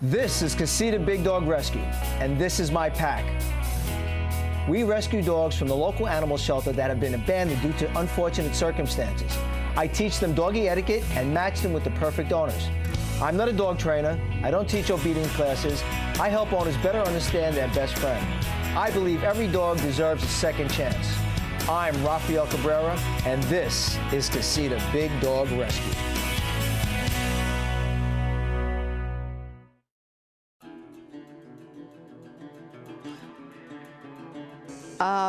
This is Casita Big Dog Rescue, and this is my pack. We rescue dogs from the local animal shelter that have been abandoned due to unfortunate circumstances. I teach them doggy etiquette and match them with the perfect owners. I'm not a dog trainer. I don't teach obedience classes. I help owners better understand their best friend. I believe every dog deserves a second chance. I'm Rafael Cabrera, and this is Casita Big Dog Rescue.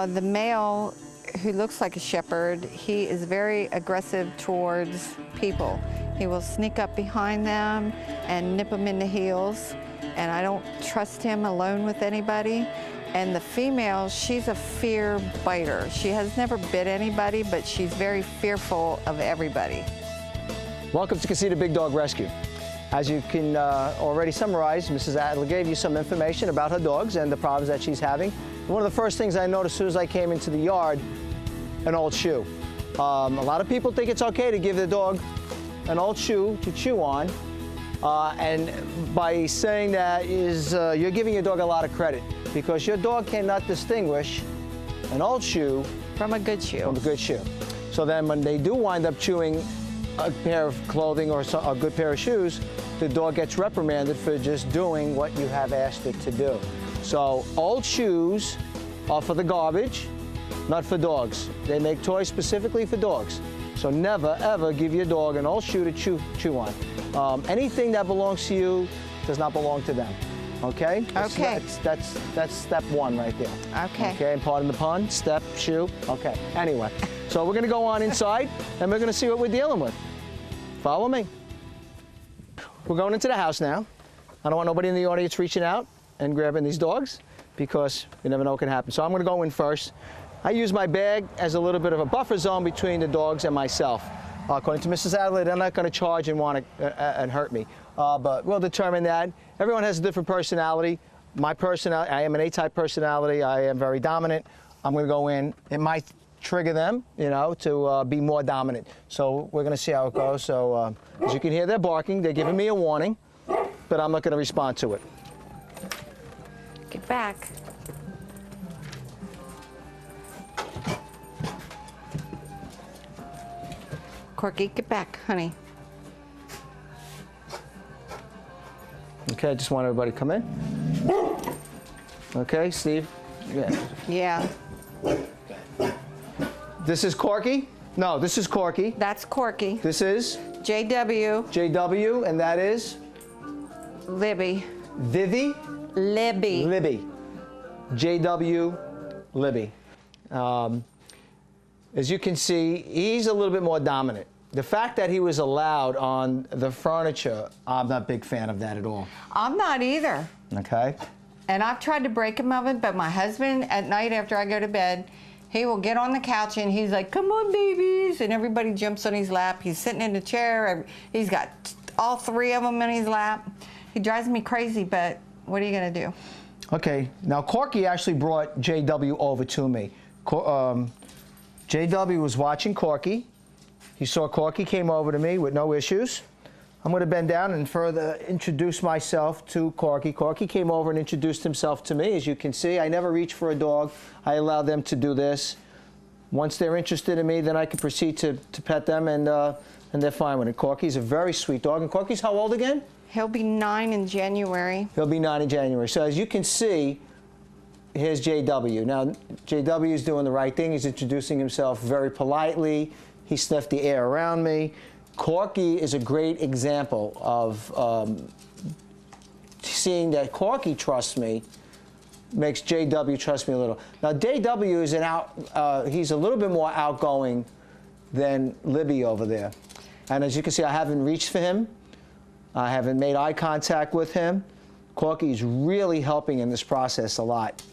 The male, who looks like a shepherd, he is very aggressive towards people. He will sneak up behind them and nip them in the heels, and I don't trust him alone with anybody. And the female, she's a fear biter. She has never bit anybody, but she's very fearful of everybody. Welcome to Casita Big Dog Rescue. As you can already summarize, Mrs. Adler gave you some information about her dogs and the problems that she's having. One of the first things I noticed as soon as I came into the yard, an old shoe. A lot of people think it's okay to give the dog an old shoe to chew on, and by saying that is you're giving your dog a lot of credit, because your dog cannot distinguish an old shoe from a good shoe. From a good shoe. So then when they do wind up chewing a pair of clothing or a good pair of shoes, the dog gets reprimanded for just doing what you have asked it to do. So old shoes are for the garbage, not for dogs. They make toys specifically for dogs. So never, ever give your dog an old shoe to chew on. Anything that belongs to you does not belong to them. Okay? Okay. That's step one right there. Okay. Okay, and pardon the pun, step, shoe. Okay, anyway. So we're gonna go on inside and we're gonna see what we're dealing with. Follow me. We're going into the house now. I don't want nobody in the audience reaching out and grabbing these dogs, because you never know what can happen. So I'm gonna go in first. I use my bag as a little bit of a buffer zone between the dogs and myself. According to Mrs. Adler, they're not gonna charge and want to and hurt me, but we'll determine that. Everyone has a different personality. My personality, I am an A-type personality. I am very dominant. I'm gonna go in. It might trigger them, you know, to be more dominant. So we're gonna see how it goes. So as you can hear, they're barking. They're giving me a warning, but I'm not gonna respond to it. Get back. Corky, get back, honey. Okay, I just want everybody to come in. Okay, Steve? Yeah. This is Corky? No, this is Corky. That's Corky. This is? JW. JW, and that is? Libby. Vivi? Libby. Libby. JW, Libby. As you can see, he's a little bit more dominant. The fact that he was allowed on the furniture, I'm not a big fan of that at all. I'm not either. Okay. And I've tried to break him of it, but my husband, at night after I go to bed, he will get on the couch and he's like, "Come on, babies," and everybody jumps on his lap. He's sitting in the chair. He's got all three of them in his lap. He drives me crazy, but what are you gonna do? Okay, now Corky actually brought JW over to me. JW was watching Corky. He saw Corky, came over to me with no issues. I'm going to bend down and further introduce myself to Corky. Corky came over and introduced himself to me. As you can see, I never reach for a dog. I allow them to do this. Once they're interested in me, then I can proceed to pet them, and they're fine with it. Corky's a very sweet dog. And Corky's how old again? He'll be 9 in January. He'll be 9 in January. So as you can see, here's JW. Now, JW is doing the right thing. He's introducing himself very politely. He sniffed the air around me. Corky is a great example of seeing that Corky trusts me, makes JW trust me a little. Now, JW is he's a little bit more outgoing than Libby over there. And as you can see, I haven't reached for him. I haven't made eye contact with him. Corky's really helping in this process a lot.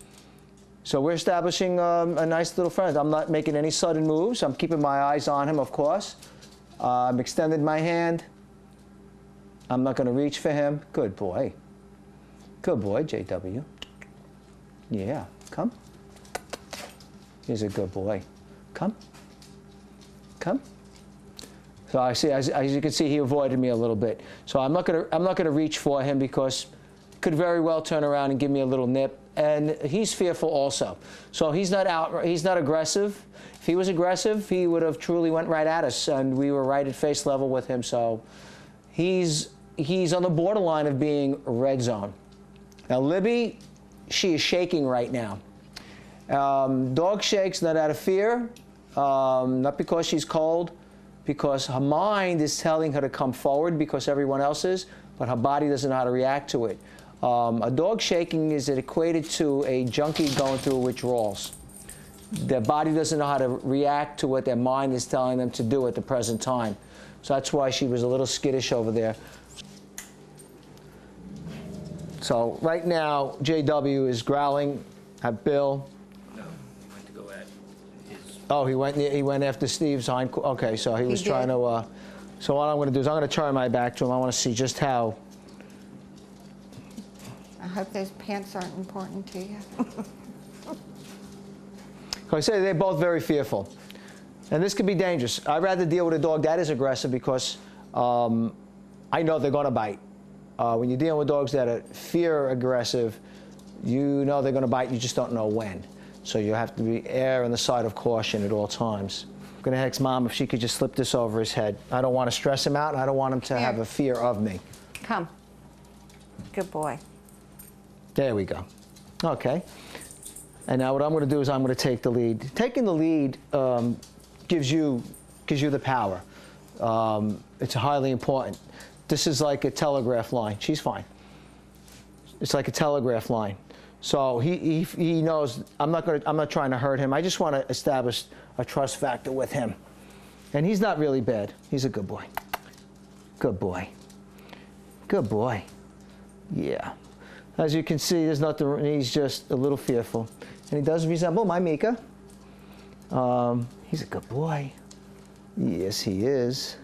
So we're establishing a nice little friend. I'm not making any sudden moves. I'm keeping my eyes on him, of course. I've extended my hand. I'm not going to reach for him. Good boy. Good boy, JW. Yeah, come. He's a good boy. Come. Come. So I see, as you can see, he avoided me a little bit. So I'm not gonna reach for him, because could very well turn around and give me a little nip, and he's fearful also. So he's not aggressive. If he was aggressive, he would have truly went right at us, and we were right at face level with him. So he's on the borderline of being red zone. Now Libby, she is shaking right now. Dog shakes not out of fear, not because she's cold, because her mind is telling her to come forward because everyone else is, but her body doesn't know how to react to it. A dog shaking is equated to a junkie going through withdrawals. Their body doesn't know how to react to what their mind is telling them to do at the present time. So that's why she was a little skittish over there. So right now, JW is growling at Bill. No, he went to go at his... Oh, he went after Steve's hind. Okay, so he was trying to. So what I'm going to do is I'm going to turn my back to him. I want to see just how. I hope those pants aren't important to you. Like I say, they're both very fearful, and this could be dangerous. I'd rather deal with a dog that is aggressive because I know they're going to bite. When you're dealing with dogs that are fear aggressive, you know they're going to bite. You just don't know when. So you have to err on the side of caution at all times. I'm going to ask Mom if she could just slip this over his head. I don't want to stress him out, and I don't want him to have a fear of me. Come. Good boy. There we go. Okay. And now what I'm going to do is I'm going to take the lead. Taking the lead gives you the power. It's highly important. This is like a telegraph line. She's fine. It's like a telegraph line. So he knows I'm not trying to hurt him. I just want to establish a trust factor with him. And he's not really bad. He's a good boy. Good boy. Good boy. Yeah. As you can see, there's nothing. He's just a little fearful, and he does resemble my Mika. He's a good boy. Yes, he is.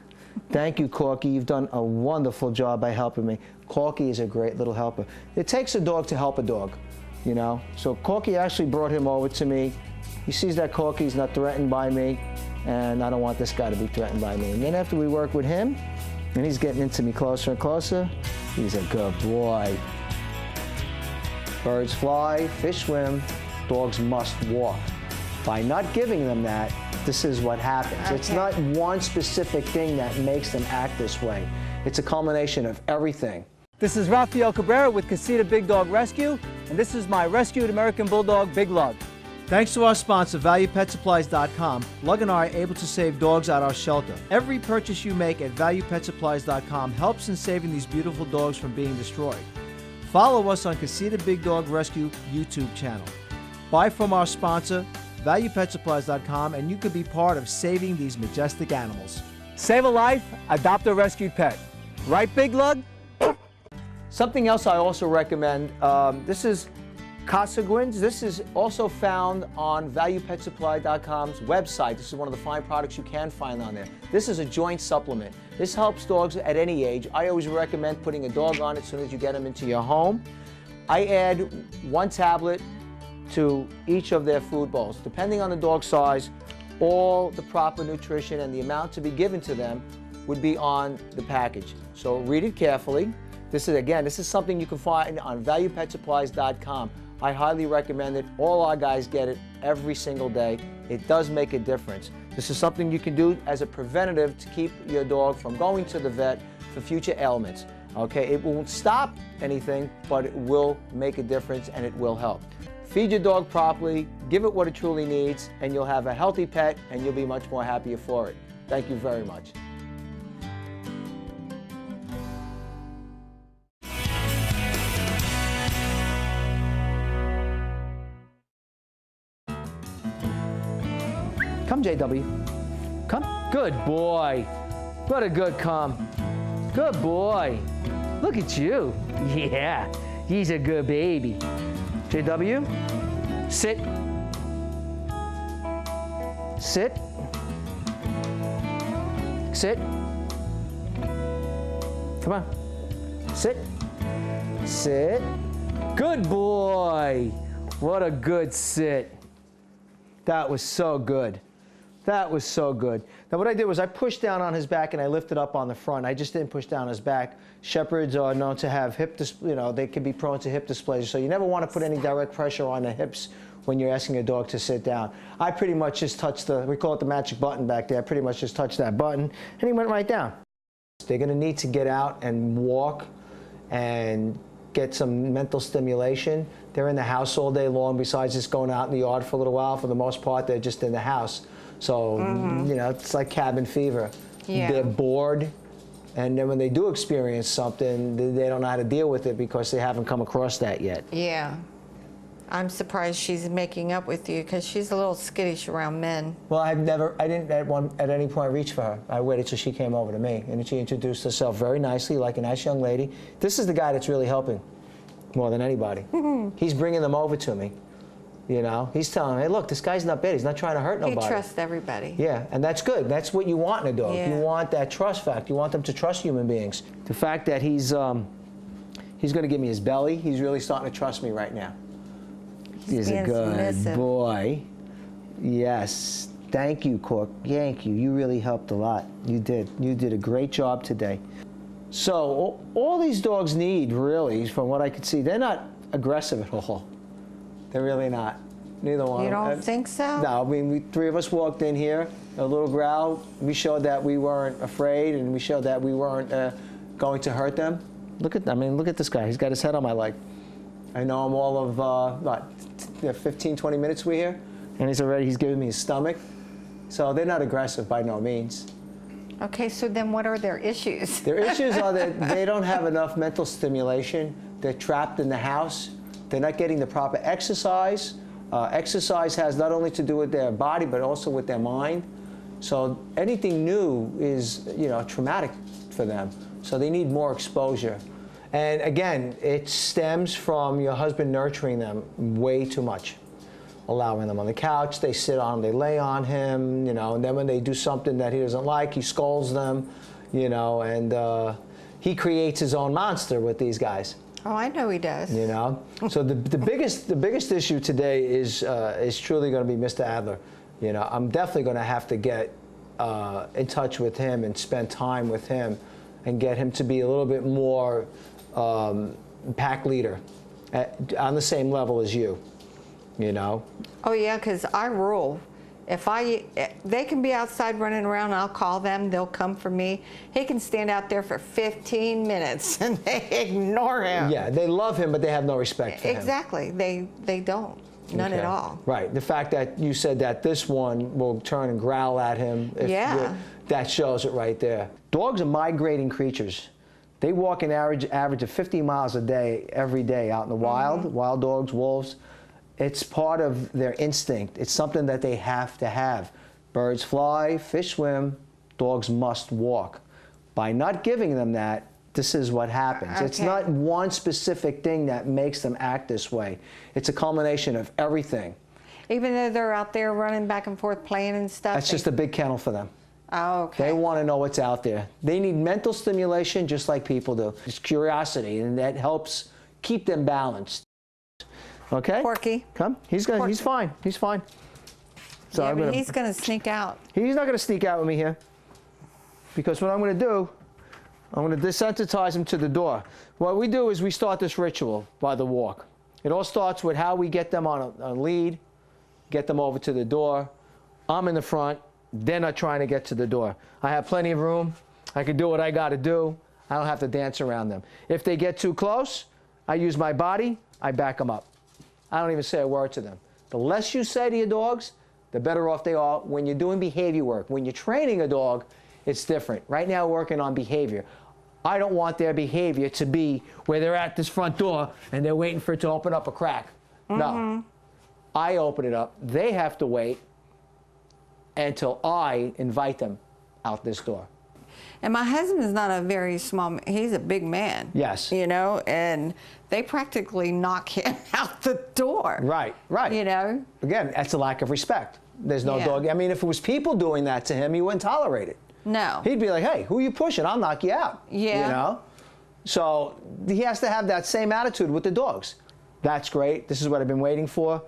Thank you, Corky. You've done a wonderful job by helping me. Corky is a great little helper. It takes a dog to help a dog, you know. So Corky actually brought him over to me. He sees that Corky's not threatened by me, and I don't want this guy to be threatened by me. And then after we work with him, and he's getting into me closer and closer, he's a good boy. Birds fly, fish swim, dogs must walk. By not giving them that, this is what happens. Okay. It's not one specific thing that makes them act this way. It's a culmination of everything. This is Rafael Cabrera with Casita Big Dog Rescue, and this is my rescued American Bulldog, Big Lug. Thanks to our sponsor, ValuePetSupplies.com, Lug and I are able to save dogs at our shelter. Every purchase you make at ValuePetSupplies.com helps in saving these beautiful dogs from being destroyed. Follow us on Casita Big Dog Rescue YouTube channel. Buy from our sponsor, ValuePetSupplies.com, and you can be part of saving these majestic animals. Save a life, adopt a rescued pet. Right, Big Lug? Something else I also recommend, this is Casiguins. This is also found on ValuePetSupply.com's website. This is one of the fine products you can find on there. This is a joint supplement. This helps dogs at any age. I always recommend putting a dog on it as soon as you get them into your home. I add 1 tablet to each of their food bowls. Depending on the dog size, all the proper nutrition and the amount to be given to them would be on the package. So read it carefully. This is something you can find on ValuePetSupplies.com. I highly recommend it. All our guys get it every single day. It does make a difference. This is something you can do as a preventative to keep your dog from going to the vet for future ailments. Okay, it won't stop anything, but it will make a difference and it will help. Feed your dog properly, give it what it truly needs, and you'll have a healthy pet and you'll be much more happier for it. Thank you very much. Come, JW. Come. Good boy. What a good come. Good boy. Look at you. Yeah, he's a good baby. JW, sit. Sit. Sit. Come on. Sit. Sit. Good boy. What a good sit. That was so good. That was so good. Now what I did was I pushed down on his back and I lifted up on the front. I just didn't push down his back. Shepherds are known to have they can be prone to hip dysplasia, so you never want to put any direct pressure on the hips when you're asking a dog to sit down. I pretty much just touched we call it the magic button back there. I pretty much just touched that button and he went right down. They're going to need to get out and walk and get some mental stimulation. They're in the house all day long, besides just going out in the yard for a little while. For the most part, they're just in the house. So, you know, it's like cabin fever. Yeah. They're bored, and then when they do experience something, they don't know how to deal with it because they haven't come across that yet. Yeah. I'm surprised she's making up with you because she's a little skittish around men. Well, I didn't at any point reach for her. I waited till she came over to me, and she introduced herself very nicely, like a nice young lady. This is the guy that's really helping more than anybody. He's bringing them over to me. You know, he's telling them, hey, look, this guy's not bad. He's not trying to hurt nobody. He trusts everybody. Yeah, and that's good. That's what you want in a dog. Yeah. You want that trust factor. You want them to trust human beings. The fact that he's going to give me his belly, he's really starting to trust me right now. He's a good submissive. boy. Yes. Thank you, Cork. Thank you. You really helped a lot. You did. You did a great job today. So all these dogs need, really, from what I could see, they're not aggressive at all. They're really not. Neither one. You don't think so? No, I mean, three of us walked in here, a little growl. We showed that we weren't afraid, and we showed that we weren't going to hurt them. Look at this guy. He's got his head on my leg. I know him all of, what, 15, 20 minutes we're here, and he's giving me his stomach. So they're not aggressive by no means. Okay, so then what are their issues? Their issues are that they don't have enough mental stimulation. They're trapped in the house. They're not getting the proper exercise. Exercise has not only to do with their body, but also with their mind. So anything new is, you know, traumatic for them. So they need more exposure. And again, it stems from your husband nurturing them way too much. Allowing them on the couch, they sit on, they lay on him, you know, and then when they do something that he doesn't like, he scolds them, you know, and he creates his own monster with these guys. Oh, I know he does. You know, so the biggest issue today is truly going to be Mr. Adler. You know, I'm definitely going to have to get in touch with him and spend time with him, and get him to be a little bit more pack leader, on the same level as you. You know. Oh yeah, because I rule. If they can be outside running around, I'll call them, they'll come for me. He can stand out there for 15 minutes and they ignore him. Yeah, they love him, but they have no respect for him. Exactly, they don't, none at all. Right, the fact that you said that this one will turn and growl at him, that shows it right there. Dogs are migrating creatures. They walk an average of 50 miles a day, every day out in the wild, wild dogs, wolves. It's part of their instinct. It's something that they have to have. Birds fly, fish swim, dogs must walk. By not giving them that, this is what happens. Okay. It's not one specific thing that makes them act this way. It's a culmination of everything. Even though they're out there running back and forth playing and stuff? That's just a big kennel for them. Oh, okay. They want to know what's out there. They need mental stimulation just like people do. It's curiosity, and that helps keep them balanced. Okay? Porky. Come. He's fine. He's fine. So yeah, I'm but gonna, he's going to sneak out. He's not going to sneak out with me here. Because what I'm going to do, I'm going to desensitize him to the door. What we do is we start this ritual by the walk. It all starts with how we get them on a lead, get them over to the door. I'm in the front. They're not trying to get to the door. I have plenty of room. I can do what I got to do. I don't have to dance around them. If they get too close, I use my body. I back them up. I don't even say a word to them. The less you say to your dogs, the better off they are when you're doing behavior work. When you're training a dog, it's different. Right now, we're working on behavior. I don't want their behavior to be where they're at this front door and they're waiting for it to open up a crack. No. I open it up. They have to wait until I invite them out this door. And my husband's not a very small, he's a big man. Yes. You know, and they practically knock him out the door. Right, right. You know? Again, that's a lack of respect. There's no Yeah. dog. I mean, if it was people doing that to him, he wouldn't tolerate it. No. He'd be like, hey, who are you pushing? I'll knock you out. Yeah. You know? So he has to have that same attitude with the dogs. That's great. This is what I've been waiting for.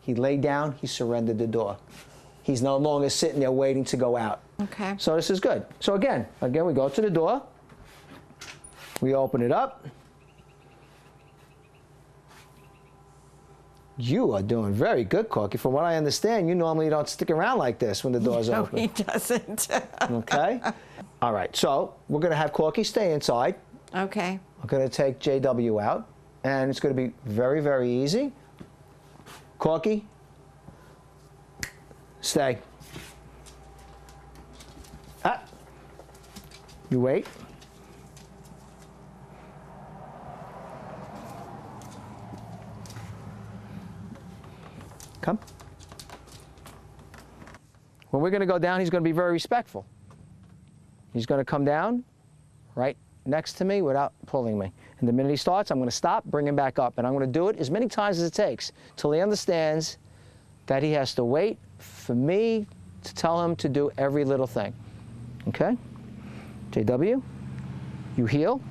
He laid down. He surrendered the door. He's no longer sitting there waiting to go out. Okay. So this is good. So again, we go to the door. We open it up. You are doing very good, Corky. From what I understand, you normally don't stick around like this when the door's No, open. he doesn't. Okay? All right, so we're going to have Corky stay inside. Okay. We're going to take JW out, and it's going to be very, very easy. Corky, stay. Ah. You wait. Come. When we're going to go down, he's going to be very respectful. He's going to come down right next to me without pulling me. And the minute he starts, I'm going to stop, bring him back up. And I'm going to do it as many times as it takes till he understands that he has to wait for me to tell him to do every little thing. Okay? JW, you heel.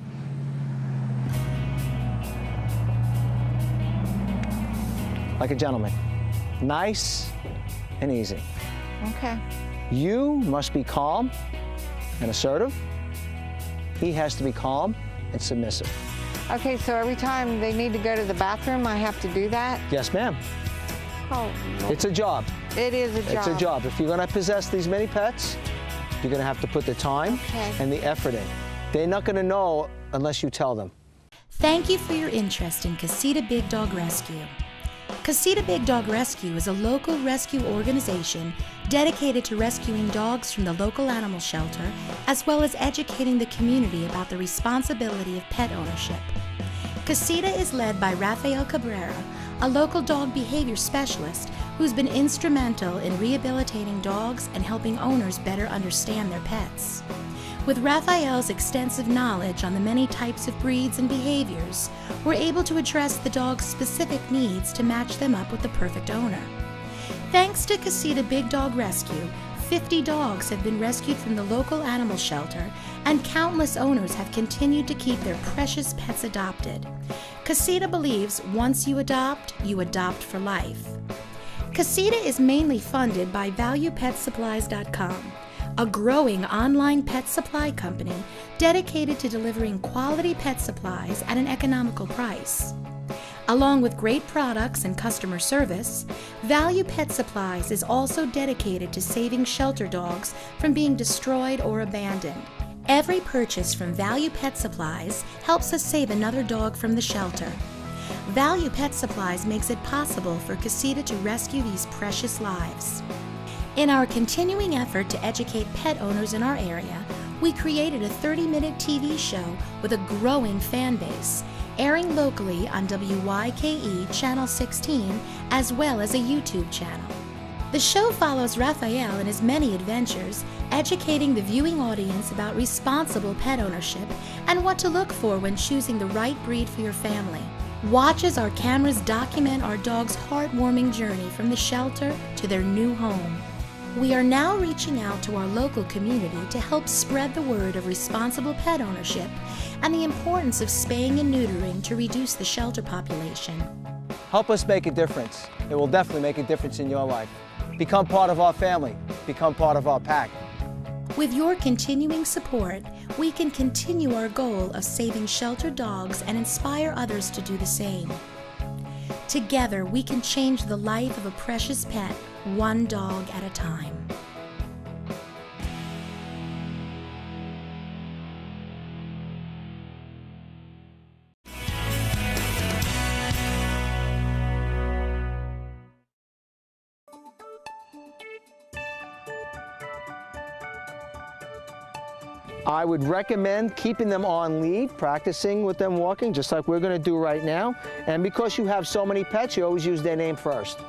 Like a gentleman. Nice and easy. Okay. You must be calm and assertive. He has to be calm and submissive. Okay, so every time they need to go to the bathroom, I have to do that? Yes, ma'am. Oh, It's a job. it is a job. It's a job. If you're going to possess these many pets, you're going to have to put the time Okay. and the effort in. They're not going to know unless you tell them. Thank you for your interest in Casita Big Dog Rescue. Casita Big Dog Rescue is a local rescue organization dedicated to rescuing dogs from the local animal shelter, as well as educating the community about the responsibility of pet ownership. Casita is led by Rafael Cabrera, a local dog behavior specialist who's been instrumental in rehabilitating dogs and helping owners better understand their pets. With Raphael's extensive knowledge on the many types of breeds and behaviors, we're able to address the dog's specific needs to match them up with the perfect owner. Thanks to Casita Big Dog Rescue, 50 dogs have been rescued from the local animal shelter, and countless owners have continued to keep their precious pets adopted. Casita believes once you adopt for life. Casita is mainly funded by ValuePetSupplies.com, a growing online pet supply company dedicated to delivering quality pet supplies at an economical price. Along with great products and customer service, Value Pet Supplies is also dedicated to saving shelter dogs from being destroyed or abandoned. Every purchase from Value Pet Supplies helps us save another dog from the shelter. Value Pet Supplies makes it possible for Casita to rescue these precious lives. In our continuing effort to educate pet owners in our area, we created a 30-minute TV show with a growing fan base, airing locally on WYKE Channel 16, as well as a YouTube channel. The show follows Raphael in his many adventures, educating the viewing audience about responsible pet ownership and what to look for when choosing the right breed for your family. Watch as our cameras document our dogs' heartwarming journey from the shelter to their new home. We are now reaching out to our local community to help spread the word of responsible pet ownership and the importance of spaying and neutering to reduce the shelter population. Help us make a difference. It will definitely make a difference in your life. Become part of our family. Become part of our pack. With your continuing support, we can continue our goal of saving sheltered dogs and inspire others to do the same. Together, we can change the life of a precious pet, one dog at a time. I would recommend keeping them on lead, practicing with them walking, just like we're going to do right now. And because you have so many pets, you always use their name first.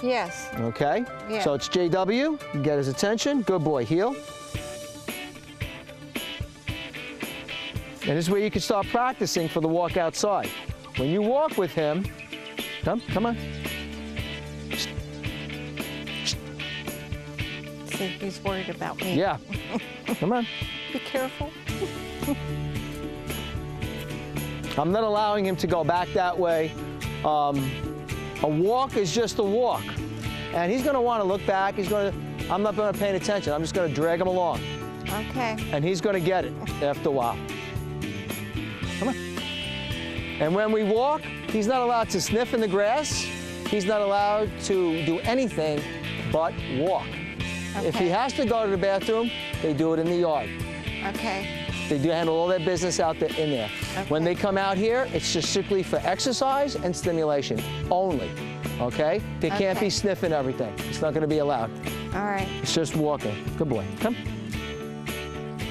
Yes. Okay? Yeah. So it's JW, get his attention, good boy, heel. And this is where you can start practicing for the walk outside. When you walk with him, come on. See, he's worried about me. Yeah, come on. Be careful. I'm not allowing him to go back that way. A walk is just a walk. And he's going to want to look back. He's going to I'm not going to pay attention. I'm just going to drag him along. Okay. And he's going to get it after a while. Come on. And when we walk, he's not allowed to sniff in the grass. He's not allowed to do anything but walk. Okay. If he has to go to the bathroom, they do it in the yard. Okay. They do handle all their business out there in there. Okay. When they come out here, it's just strictly for exercise and stimulation only. Okay? They can't Okay. be sniffing everything. It's not going to be allowed. All right. It's just walking. Good boy. Come.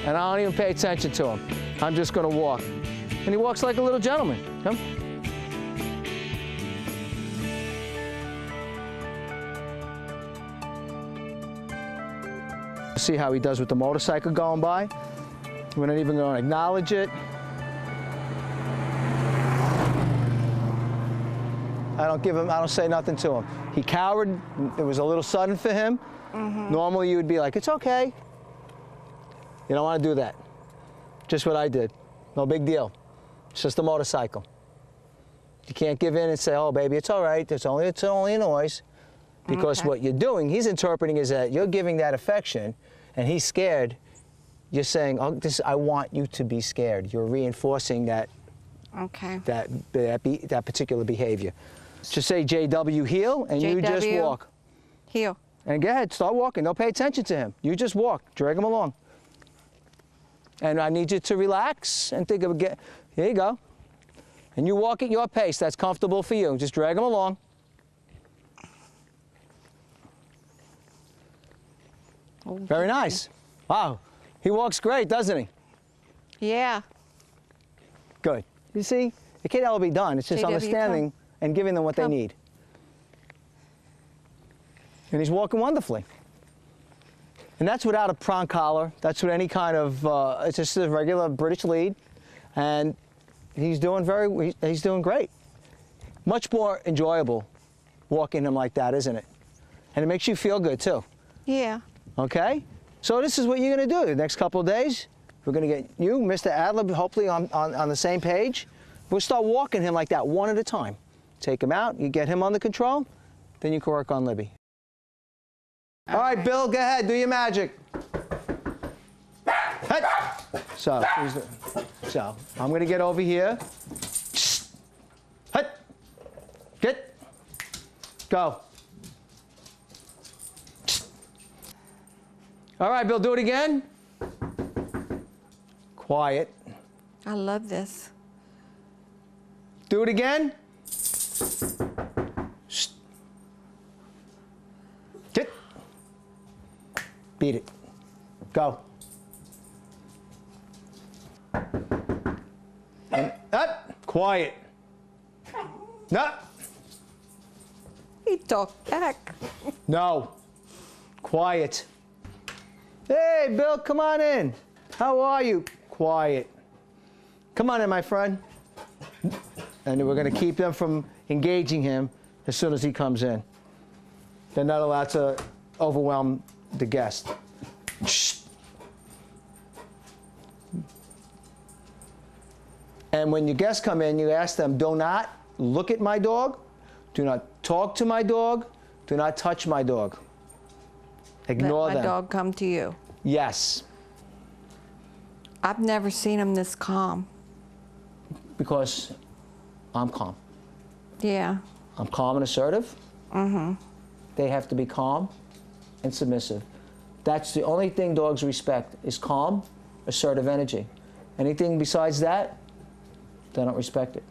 And I don't even pay attention to him. I'm just going to walk. And he walks like a little gentleman. Come. See how he does with the motorcycle going by? We're not even going to acknowledge it. I don't say nothing to him. He cowered. It was a little sudden for him. Normally you would be like, it's okay. You don't want to do that. Just what I did. No big deal. It's just a motorcycle. You can't give in and say, oh, baby, it's all right. It's only a noise. Because Okay. what you're doing, he's interpreting is that you're giving that affection and he's scared. You're saying, oh, I want you to be scared. You're reinforcing that Okay. that particular behavior. Just say JW heel and you just JW. walk. Heel. And go ahead, start walking. Don't pay attention to him. You just walk, drag him along. And I need you to relax and think of here you go. And you walk at your pace. That's comfortable for you. Just drag him along. Very nice. Wow. He walks great, doesn't he? Yeah. Good. You see, it can't all be done. It's just JW, understanding and giving them what Come. they need. And he's walking wonderfully. And that's without a prong collar. That's with any kind of, it's just a regular British lead. And he's doing great. Much more enjoyable walking him like that, isn't it? And it makes you feel good too. Yeah. Okay? So this is what you're going to do the next couple of days. We're going to get you, Mr. Adler, hopefully on the same page. We'll start walking him like that one at a time. Take him out, you get him under control, then you can work on Libby. All right, Bill, go ahead, do your magic. Hey. So I'm going to get over here. Hey. Get. Go. All right, Bill, do it again. Quiet. I love this. Do it again. Get. Beat it. Go. And up. Quiet. No. He talked back. No. Quiet. Hey, Bill, come on in. How are you? Quiet. Come on in, my friend. And we're going to keep them from engaging him as soon as he comes in. They're not allowed to overwhelm the guest. Shh. And when your guests come in, you ask them, do not look at my dog, do not talk to my dog, do not touch my dog. Ignore Let my them. dog come to you. Yes, I've never seen him this calm. because I'm calm. Yeah. I'm calm and assertive. They have to be calm and submissive. That's the only thing dogs respect is calm, assertive energy. Anything besides that, they don't respect it.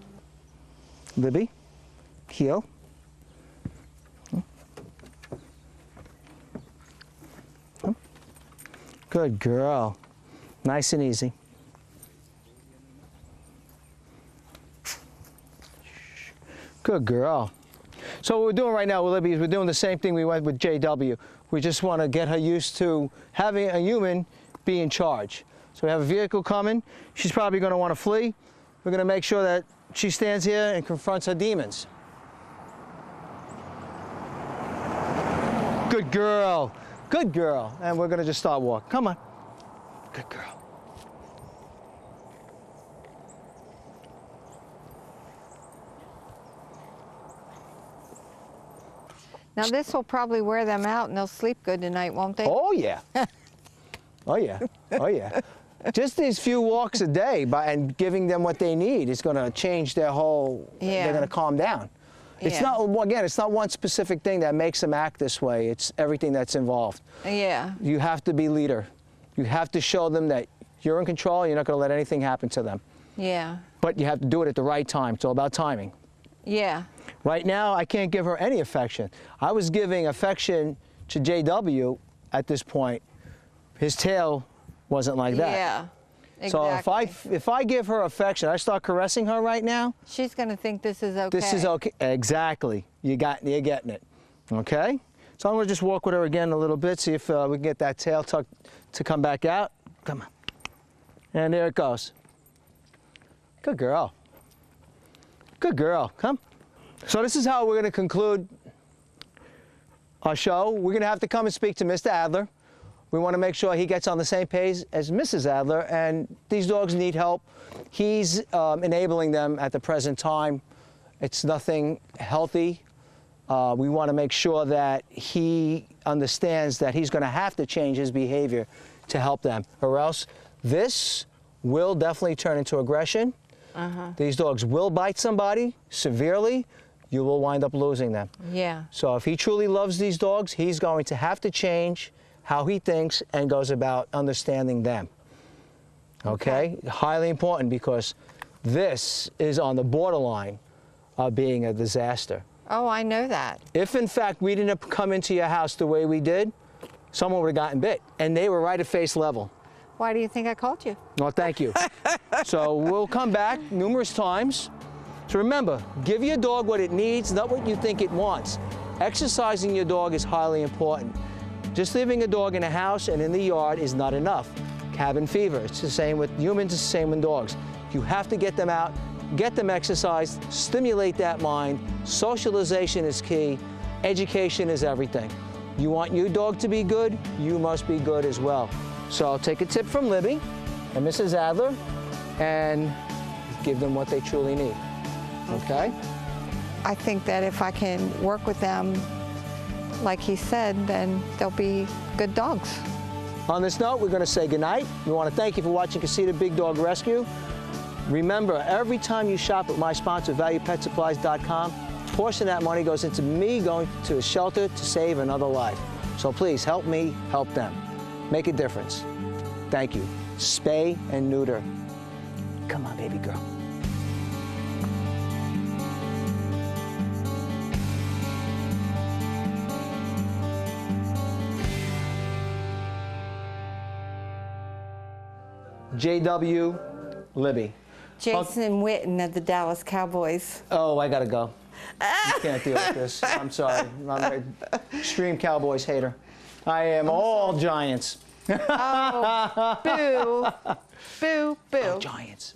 Libby, heel. Good girl. Nice and easy. Good girl. So what we're doing right now with Libby is we're doing the same thing we went with JW. We just want to get her used to having a human be in charge. So we have a vehicle coming. She's probably going to want to flee. We're going to make sure that she stands here and confronts her demons. Good girl. Good girl. And we're going to just start walking. Come on. Good girl. Now this will probably wear them out and they'll sleep good tonight, won't they? Oh yeah. Oh yeah. Oh yeah. Just these few walks a day and giving them what they need is going to change their whole. Yeah. They're going to calm down. It's Yeah. not, again, it's not one specific thing that makes them act this way. It's everything that's involved. Yeah. You have to be leader. You have to show them that you're in control. You're not going to let anything happen to them. Yeah. But you have to do it at the right time. It's all about timing. Yeah. Right now, I can't give her any affection. I was giving affection to JW at this point. His tail wasn't like that. Yeah. So Exactly. if I give her affection, I start caressing her right now. She's going to think this is okay. This is okay. Exactly. You're getting it. Okay? So I'm going to just walk with her again a little bit, see if we can get that tail tuck to come back out. Come on. And there it goes. Good girl. Good girl. Come. So this is how we're going to conclude our show. We're going to have to come and speak to Mr. Adler. We want to make sure he gets on the same page as Mrs. Adler, and these dogs need help. He's enabling them at the present time. It's nothing healthy. We want to make sure that he understands that he's going to have to change his behavior to help them, or else this will definitely turn into aggression. These dogs will bite somebody severely. You will wind up losing them. Yeah. So if he truly loves these dogs, he's going to have to change how he thinks and goes about understanding them. Okay? Highly important, because this is on the borderline of being a disaster. Oh, I know that. If in fact we didn't come into your house the way we did, someone would have gotten bit, and they were right at face level. Why do you think I called you? Well, thank you. So we'll come back numerous times. So remember, give your dog what it needs, not what you think it wants. Exercising your dog is highly important. Just leaving a dog in a house and in the yard is not enough. Cabin fever, it's the same with humans, it's the same with dogs. You have to get them out, get them exercised, stimulate that mind. Socialization is key. Education is everything. You want your dog to be good, you must be good as well. So I'll take a tip from Libby and Mrs. Adler and give them what they truly need. Okay? I think that if I can work with them like he said, then they'll be good dogs. On this note, we're going to say goodnight. We want to thank you for watching Casita Big Dog Rescue. Remember, every time you shop at my sponsor, ValuePetSupplies.com, a portion of that money goes into me going to a shelter to save another life. So please help me, help them. Make a difference. Thank you. Spay and neuter. Come on, baby girl. JW, Libby. Jason Witten of the Dallas Cowboys. Oh, I gotta go. I can't deal with this. I'm sorry. I'm an extreme Cowboys hater. I am all Giants. Oh, boo, boo, boo. Giants.